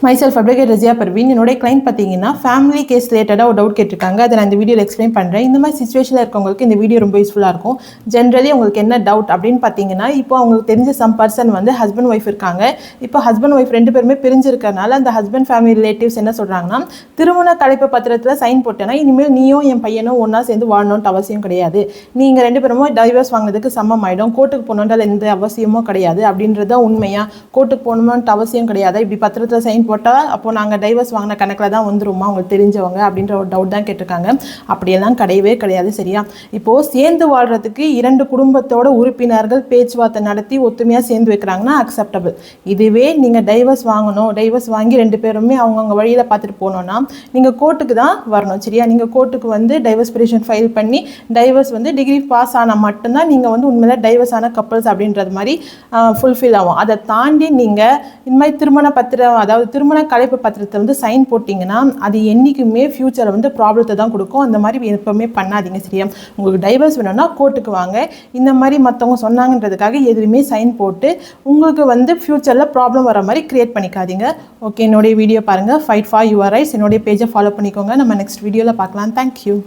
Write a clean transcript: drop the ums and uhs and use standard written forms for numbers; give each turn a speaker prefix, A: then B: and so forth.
A: myself advocate Razia Parveen. என்னோட client பார்த்தீங்கன்னா family case ரிலேட்டடாக ஒரு டவுட் கேட்டிருக்காங்க. அதை நான் இந்த வீடியோவில் எக்ஸ்பிளைன் பண்ணுறேன். இந்த மாதிரி சுச்சுவேஷனில் இருக்கவங்களுக்கு இந்த வீடியோ ரொம்ப யூஸ்ஃபுல்லாக இருக்கும். ஜென்ரலி உங்களுக்கு என்ன டவுட் அப்படின்னு பார்த்தீங்கன்னா, இப்போ அவங்களுக்கு தெரிஞ்ச சம் பர்சன் வந்து ஹஸ்பண்ட் ஒய்ஃப் இருக்காங்க. இப்போ ஹஸ்பண்ட் ஒய்ஃப் ரெண்டு பேருமே பிரிஞ்சிருக்கறனால அந்த ஹஸ்பண்ட் ஃபேமிலி ரிலேட்டிவ்ஸ் என்ன சொல்கிறாங்கன்னா, திருமண கலைப்பு பத்திரத்தில் சைன் போட்டேன்னா இனிமேல் நீயும் என் பையனும் ஒன்றா சேர்ந்து வாழணும்னு அவசியம் கிடையாது. நீங்கள் ரெண்டு பேருமே டைவர்ஸ் வாங்கினதுக்கு சமம் ஆகிடும். கோர்ட்டுக்கு போகணுன்றது எந்த அவசியமும் கிடையாது. அப்படின்றத உண்மையாக கோர்ட்டுக்கு போகணுன்ட்டு அவசியம் கிடையாது. இப்படி பத்திரத்தில் சைன் போட்டால் அப்போது நாங்கள் டைவர்ஸ் வாங்கின கணக்கில் தான் வந்துருமா உங்களுக்கு தெரிஞ்சவங்க அப்படின்ற ஒரு டவுட் தான் கேட்டிருக்காங்க. அப்படியெல்லாம் கிடையவே கிடையாது. சரியா? இப்போது சேர்ந்து வாழ்கிறதுக்கு இரண்டு குடும்பத்தோட உறுப்பினர்கள் பேச்சுவார்த்தை நடத்தி ஒத்துமையாக சேர்ந்து வைக்கிறாங்கன்னா அக்செப்டபிள். இதுவே நீங்கள் டைவர்ஸ் வாங்கணும், டைவர்ஸ் வாங்கி ரெண்டு பேருமே அவங்கவுங்க வழியில் பார்த்துட்டு போனோன்னா நீங்கள் கோர்ட்டுக்கு தான் வரணும். சரியா? நீங்கள் கோர்ட்டுக்கு வந்து டைவர்ஸ் பெட்டிஷன் ஃபைல் பண்ணி டைவர்ஸ் வந்து டிகிரி பாஸ் ஆனால் மட்டும்தான் நீங்கள் வந்து உண்மையில டைவர்ஸ் ஆன கப்பல்ஸ் அப்படின்றது மாதிரி ஃபுல்ஃபில் ஆகும். அதை தாண்டி நீங்கள் இந்த மாதிரி திருமண பத்திரம், அதாவது திருமண கலைப்பு பத்திரத்தை வந்து சைன் போட்டிங்கன்னா அது என்றைக்குமே ஃப்யூச்சரில் வந்து ப்ராப்ளத்தை தான் கொடுக்கும். அந்த மாதிரி எப்பவுமே பண்ணாதீங்க. சரியா? உங்களுக்கு டைவர்ஸ் வேணும்னா கோர்ட்டுக்கு வாங்க. இந்த மாதிரி மற்றவங்க சொன்னாங்கன்றதுக்காக எதுவுமே சைன் போட்டு உங்களுக்கு வந்து ஃப்யூச்சரில் ப்ராப்ளம் வர மாதிரி க்ரியேட் பண்ணிக்காதீங்க. ஓகே, என்னுடைய வீடியோ பாருங்கள். Fight for your rights. என்னுடைய பேஜை ஃபாலோ பண்ணிக்கோங்க. நம்ம நெக்ஸ்ட் வீடியோவில் பார்க்கலாம். தேங்க்யூ.